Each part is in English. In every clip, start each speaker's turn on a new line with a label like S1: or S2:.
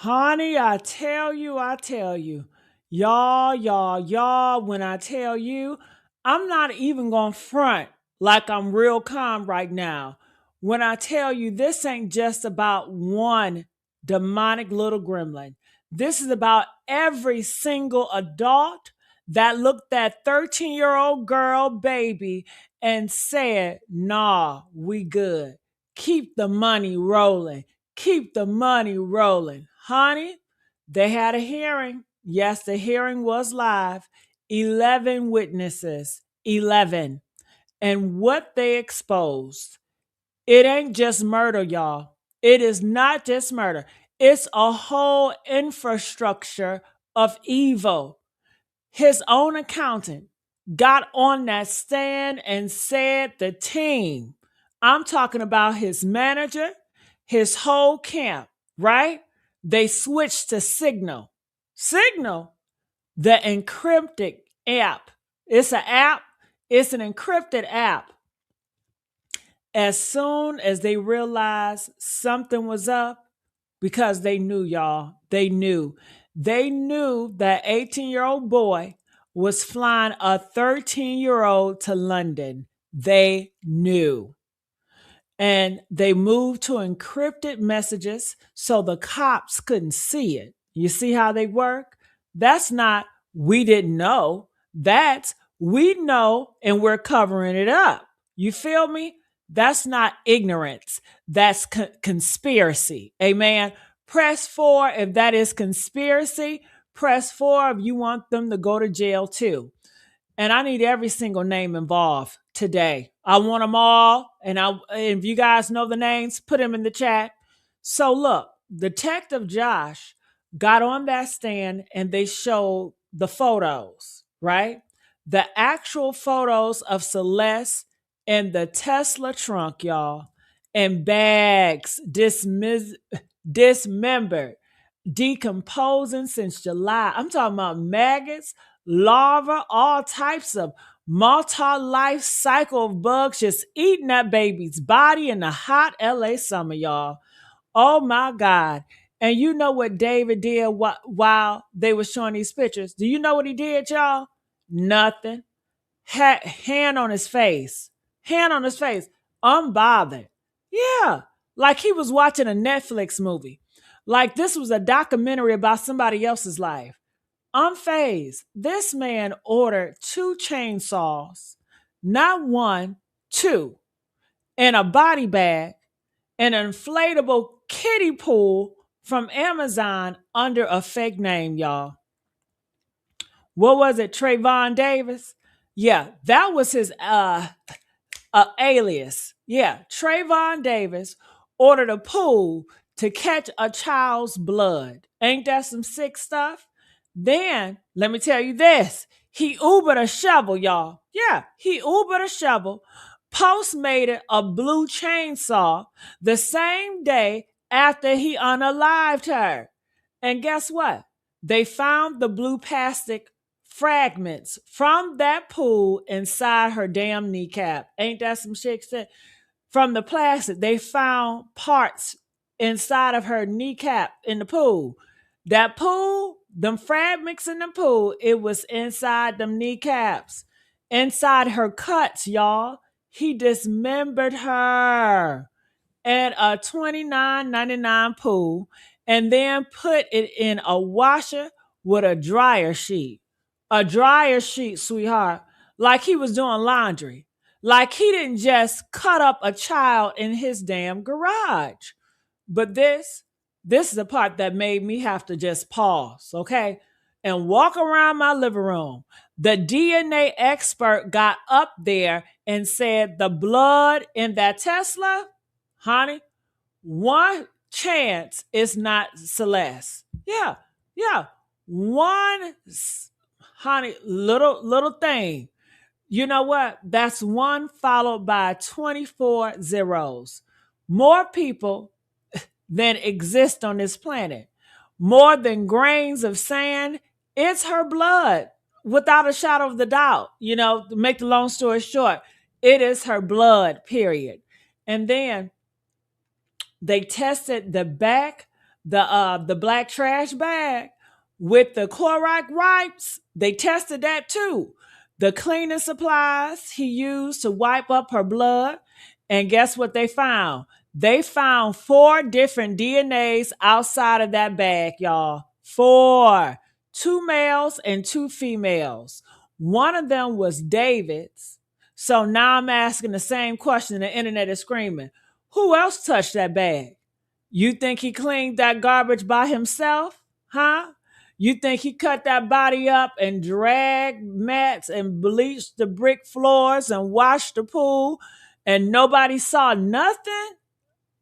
S1: Honey, I tell you, y'all, when I tell you, I'm not even gonna front like I'm real calm right now. When I tell you this ain't just about one demonic little gremlin, this is about every single adult that looked that 13-year-old girl baby and said, nah, we good. Keep the money rolling. Keep the money rolling. Honey, they had a hearing. Yes, the hearing was live. 11 witnesses. 11. And what they exposed, it ain't just murder, y'all. It is not just murder. It's a whole infrastructure of evil. His own accountant got on that stand and said the team, I'm talking about his manager, his whole camp, right? They switched to Signal. Signal, the encrypted app. It's an app, it's an encrypted app. As soon as they realized something was up, because they knew, y'all, they knew. They knew that 18-year-old boy was flying a 13-year-old to London. They knew. And they moved to encrypted messages so the cops couldn't see it. You see how they work? That's not, we didn't know. That's, we know and we're covering it up. You feel me? That's not ignorance. That's conspiracy. Amen. Press 4 if that is conspiracy. Press 4 if you want them to go to jail too. And I need every single name involved today. I want them all. And if you guys know the names, put them in the chat. So look, Detective Josh got on that stand and they showed the photos, right? The actual photos of Celeste in the Tesla trunk, y'all, and bags dismembered, decomposing since July. I'm talking about maggots, larvae, all types of multi-life cycle of bugs just eating that baby's body in the hot LA summer, y'all. Oh my God. And you know what David did while they were showing these pictures? Do you know what he did, y'all? Nothing. Hand on his face. Hand on his face. Unbothered. Yeah. Like he was watching a Netflix movie. Like this was a documentary about somebody else's life. Unfazed. This man ordered 2 chainsaws, not one, two, and a body bag, an inflatable kiddie pool from Amazon under a fake name, y'all. What was it? Trayvon Davis? Yeah, that was his alias. Yeah, Trayvon Davis ordered a pool to catch a child's blood. Ain't that some sick stuff? Then, let me tell you this. He Ubered a shovel, y'all. Yeah, he Ubered a shovel, postmated a blue chainsaw the same day after he unalived her. And guess what? They found the blue plastic fragments from that pool inside her damn kneecap. Ain't that some shit? From the plastic, they found parts inside of her kneecap in the pool. That pool, them fragments in the pool, it was inside them kneecaps, inside her cuts, y'all. He dismembered her at a $29.99 pool and then put it in a washer with a dryer sheet. A dryer sheet, sweetheart, like he was doing laundry. Like he didn't just cut up a child in his damn garage. But this is the part that made me have to just pause, okay? And walk around my living room. The DNA expert got up there and said the blood in that Tesla, honey, one chance is not Celeste. Yeah, yeah. One, honey, little thing. You know what? That's one followed by 24 zeros. More people than exist on this planet. More than grains of sand. It's her blood, without a shadow of the doubt. You know, to make the long story short, it is her blood, period. And then they tested the back, the black trash bag with the Clorox wipes. They tested that too. The cleaning supplies he used to wipe up her blood. And guess what they found? They found 4 different DNAs outside of that bag, y'all. 4. 2 males and 2 females. One of them was David's. So now I'm asking the same question. The internet is screaming. Who else touched that bag? You think he cleaned that garbage by himself? Huh? You think he cut that body up and dragged mats and bleached the brick floors and washed the pool and nobody saw nothing?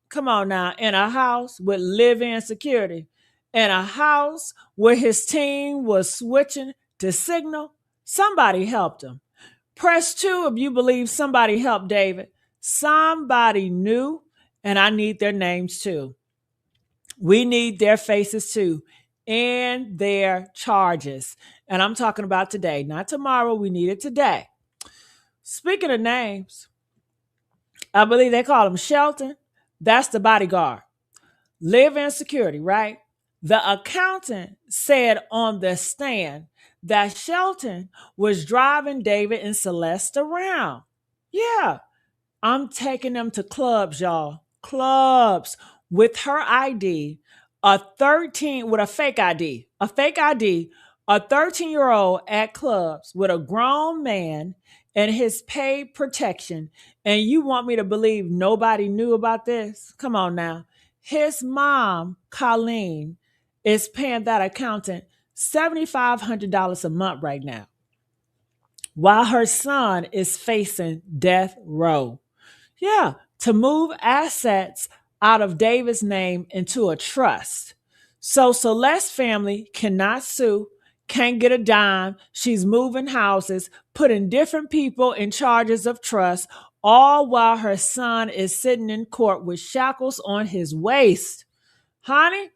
S1: Come on now, in a house with live-in security, in a house where his team was switching to signal, somebody helped him. Press 2 if you believe somebody helped David. Somebody knew, and I need their names too. We need their faces too and their charges. And I'm talking about today, not tomorrow. We need it today. Speaking of names, I believe they call him Shelton. That's the bodyguard. Live in security, right? The accountant said on the stand that Shelton was driving David and Celeste around. Yeah, I'm taking them to clubs, y'all. Clubs with her ID, a 13 with a fake ID, a 13-year-old at clubs with a grown man and his paid protection. And you want me to believe nobody knew about this? Come on now. His mom, Colleen, is paying that accountant $7,500 a month right now, while her son is facing death row. Yeah, to move assets out of David's name into a trust. So Celeste's family cannot sue, can't get a dime. She's moving houses, putting different people in charges of trust, all while her son is sitting in court with shackles on his waist. Honey,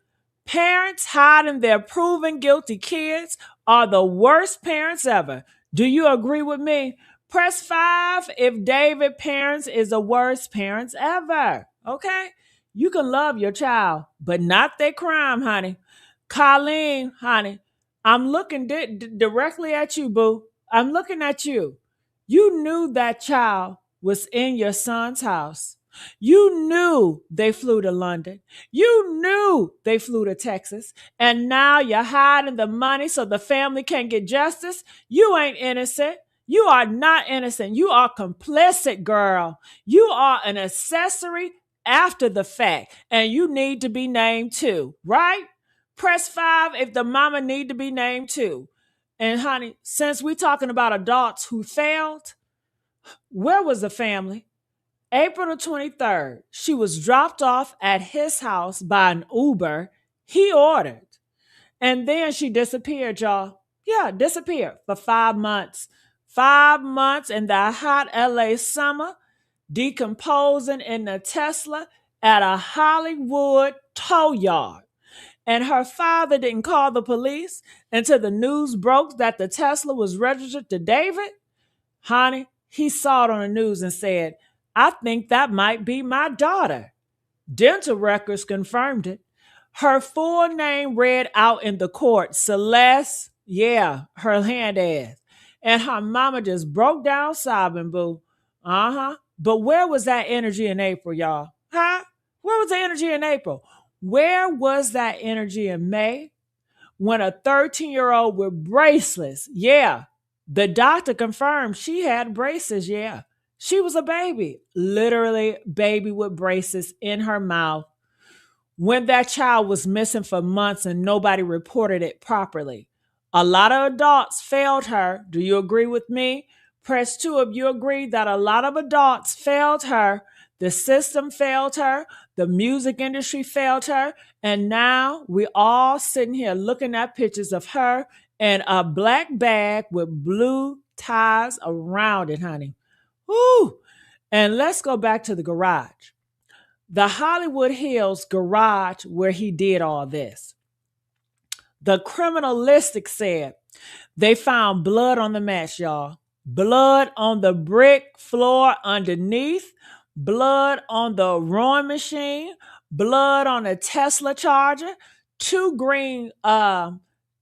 S1: parents hiding their proven guilty kids are the worst parents ever. Do you agree with me? Press 5 if David parents is the worst parents ever. Okay? You can love your child, but not their crime, honey. Colleen, honey, I'm looking directly at you, boo. I'm looking at you. You knew that child was in your son's house. You knew they flew to London. You knew they flew to Texas. And now you're hiding the money so the family can get justice. You ain't innocent. You are not innocent. You are complicit, girl. You are an accessory after the fact. And you need to be named too, right? Press 5 if the mama need to be named too. And honey, since we're talking about adults who failed, where was the family? April the 23rd, she was dropped off at his house by an Uber he ordered. And then she disappeared, y'all. Yeah, disappeared for 5 months. 5 months in the hot LA summer, decomposing in the Tesla at a Hollywood tow yard. And her father didn't call the police until the news broke that the Tesla was registered to David. Honey, he saw it on the news and said, I think that might be my daughter. Dental records confirmed it. Her full name read out in the court, Celeste, yeah, her hand ass. And her mama just broke down sobbing, boo. But where was that energy in April, y'all? Huh? Where was the energy in April? Where was that energy in May when a 13-year-old with bracelets, yeah, the doctor confirmed she had braces, yeah. She was a baby, literally baby with braces in her mouth, when that child was missing for months and nobody reported it properly. A lot of adults failed her. Do you agree with me? Press 2 if you agree that a lot of adults failed her. The system failed her. The music industry failed her. And now we all sitting here looking at pictures of her in a black bag with blue ties around it, honey. Woo! And let's go back to the garage. The Hollywood Hills garage where he did all this. The criminalistic said they found blood on the mats, y'all. Blood on the brick floor underneath. Blood on the rowing machine. blood on a Tesla charger, two green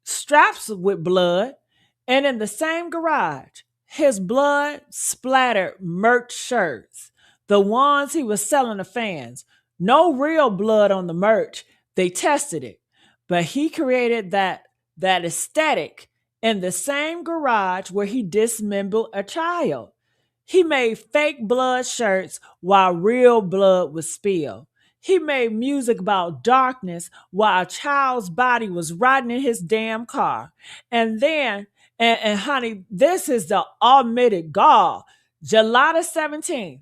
S1: straps with blood, and in the same garage, his blood splattered merch shirts, the ones he was selling to fans. No real blood on the merch. They tested it, but he created that aesthetic in the same garage where he dismembered a child. He made fake blood shirts while real blood was spilled. He made music about darkness while a child's body was rotting in his damn car. And then, and honey, this is the admitted gall. July the 17th,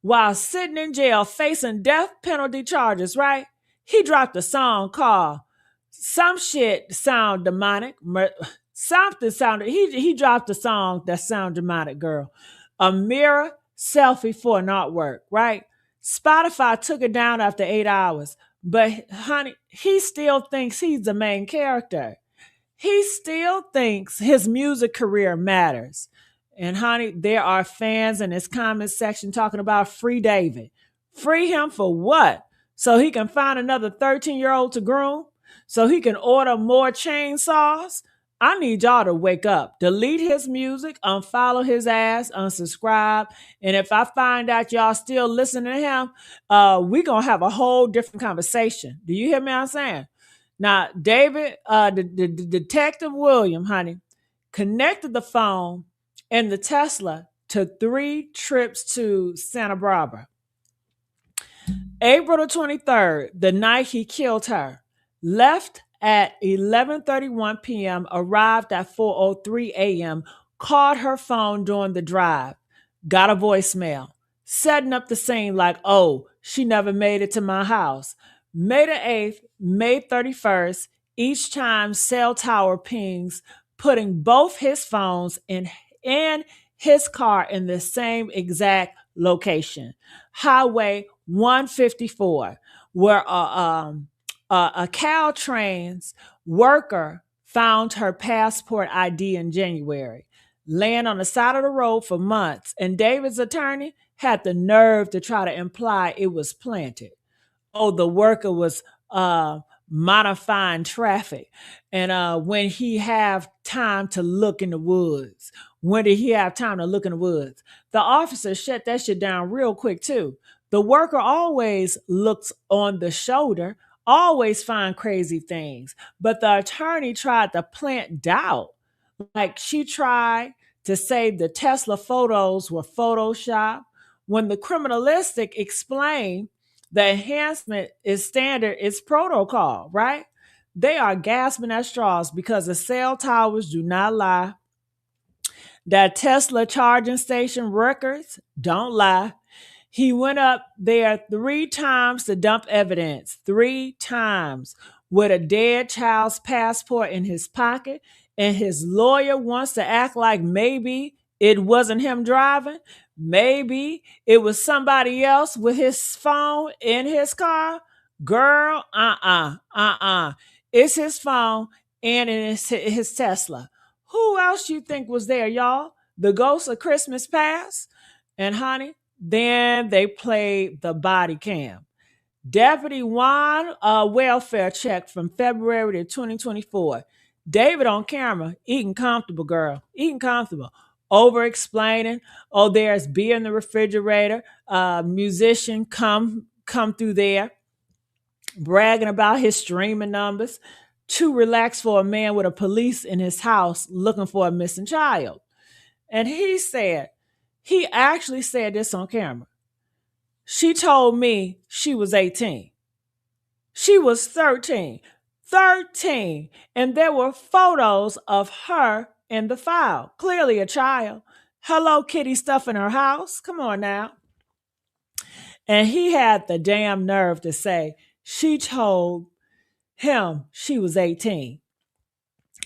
S1: while sitting in jail facing death penalty charges, right? He dropped a song called Some Shit Sound Demonic. Something sounded, he dropped a song that sound demonic, girl. A mirror selfie for an artwork, right? Spotify took it down after 8 hours, but honey, he still thinks he's the main character. He still thinks his music career matters. And honey, there are fans in his comment section talking about free David. Free him for what? So he can find another 13-year-old to groom? So he can order more chainsaws? I need y'all to wake up. Delete his music, unfollow his ass, unsubscribe. And if I find out y'all still listening to him, we going to have a whole different conversation. Do you hear me? I'm saying? Now, David, the Detective William, honey, connected the phone and the Tesla to 3 trips to Santa Barbara. April the 23rd, the night he killed her, left at 11:31 p.m., arrived at 4:03 a.m., called her phone during the drive, got a voicemail, setting up the scene like, oh, she never made it to my house. May the 8th, May 31st, each time cell tower pings, putting both his phones in his car in the same exact location. Highway 154, where a Caltrans worker found her passport ID in January, laying on the side of the road for months, and David's attorney had the nerve to try to imply it was planted. Oh, the worker was modifying traffic. And when he have time to look in the woods, when did he have time to look in the woods? The officer shut that shit down real quick too. The worker always looks on the shoulder, always find crazy things. But the attorney tried to plant doubt. Like she tried to say the Tesla photos were Photoshop when the criminalistic explained the enhancement is standard, it's protocol, right? They are gasping at straws because the cell towers do not lie. That Tesla charging station records don't lie. He went up there 3 times to dump evidence, 3 times, with a dead child's passport in his pocket. And his lawyer wants to act like maybe it wasn't him driving. Maybe it was somebody else with his phone in his car. Girl, It's his phone and it's his Tesla. Who else you think was there, y'all? The ghost of Christmas past? And honey, then they played the body cam. Deputy Juan, welfare check from February to 2024. David on camera, eating comfortable, girl, eating comfortable. Over explaining, oh, there's beer in the refrigerator. Musician come through there, bragging about his streaming numbers. Too relaxed for a man with a police in his house looking for a missing child. And he actually said this on camera. She told me she was 18. She was 13. 13. And there were photos of her in the file. Clearly a child. Hello Kitty stuff in her house. Come on now. And he had the damn nerve to say she told him she was 18.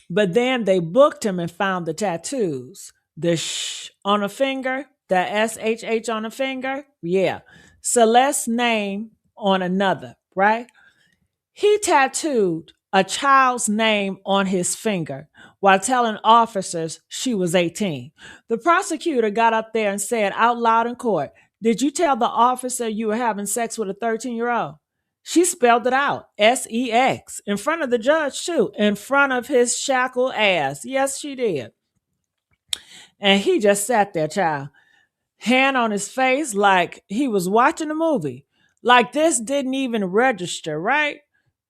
S1: But then they booked him and found the tattoos. The sh on a finger, the SHH on a finger. Yeah. Celeste's name on another, right? He tattooed a child's name on his finger while telling officers she was 18. The prosecutor got up there and said out loud in court, did you tell the officer you were having sex with a 13-year-old? She spelled it out, sex, in front of the judge too, in front of his shackled ass. Yes, she did. And he just sat there, child, hand on his face like he was watching a movie. Like this didn't even register, right?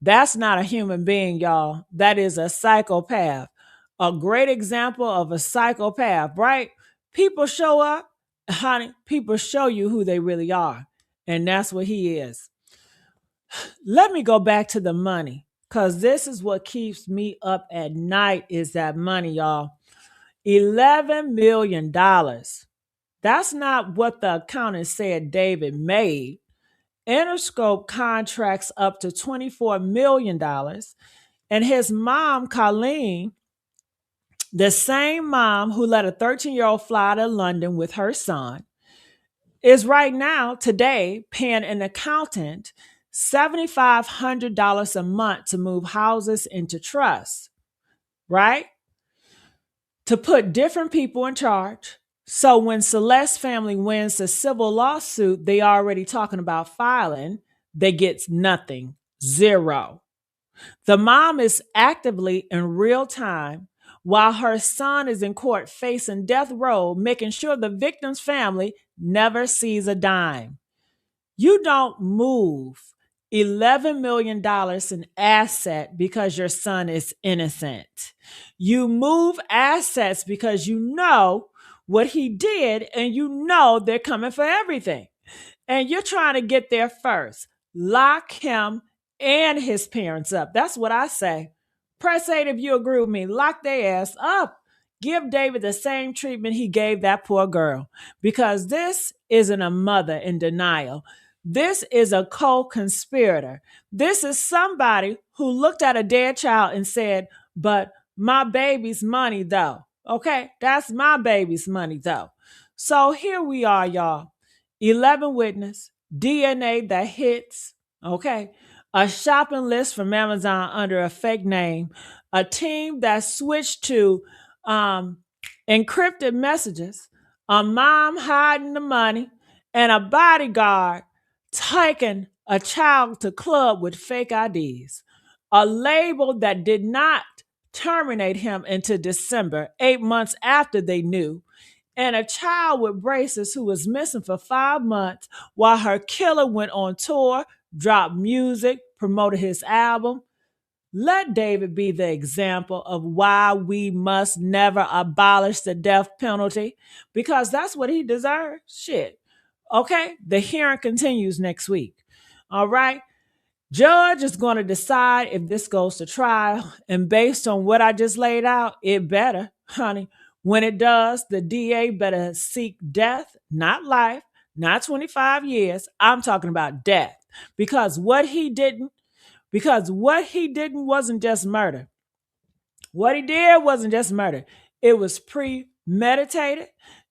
S1: That's not a human being, y'all. That is a psychopath. A great example of a psychopath, right? People show up, honey, people show you who they really are. And that's what he is. Let me go back to the money, because this is what keeps me up at night is that money, y'all. $11 million. That's not what the accountant said David made. Interscope contracts up to $24 million. And his mom, Colleen, the same mom who let a 13-year-old fly to London with her son, is right now, today, paying an accountant $7,500 a month to move houses into trust, right? To put different people in charge. So when Celeste family wins the civil lawsuit they already talking about filing, they get nothing, zero. The mom is actively in real time while her son is in court facing death row, making sure the victim's family never sees a dime. You don't move $11 million in asset because your son is innocent. You move assets because you know what he did and you know they're coming for everything. And you're trying to get there first. Lock him and his parents up. That's what I say. Press 8 if you agree with me. Lock their ass up. Give David the same treatment he gave that poor girl. Because this isn't a mother in denial. This is a co-conspirator. This is somebody who looked at a dead child and said, but my baby's money though. Okay, that's my baby's money though. So here we are, y'all. 11 witness, DNA that hits, okay, a shopping list from Amazon under a fake name, a team that switched to encrypted messages, a mom hiding the money, and a bodyguard taking a child to club with fake IDs. A label that did not terminate him into December, 8 months after they knew, and a child with braces who was missing for 5 months while her killer went on tour, dropped music, promoted his album. Let David be the example of why we must never abolish the death penalty, because that's what he deserves. Shit. Okay? The hearing continues next week. All right? Judge is going to decide if this goes to trial. And based on what I just laid out, it better, honey. When it does, the DA better seek death, not life, not 25 years. I'm talking about death. Because what he didn't wasn't just murder. What he did wasn't just murder. It was premeditated,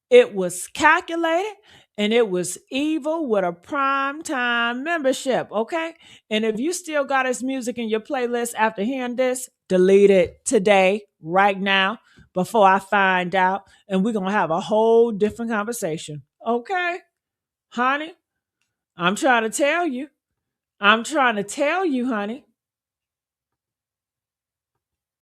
S1: it was calculated, and it was evil with a prime time membership, okay? And if you still got his music in your playlist after hearing this, delete it today, right now, before I find out, and we're going to have a whole different conversation, okay? Honey, I'm trying to tell you, honey.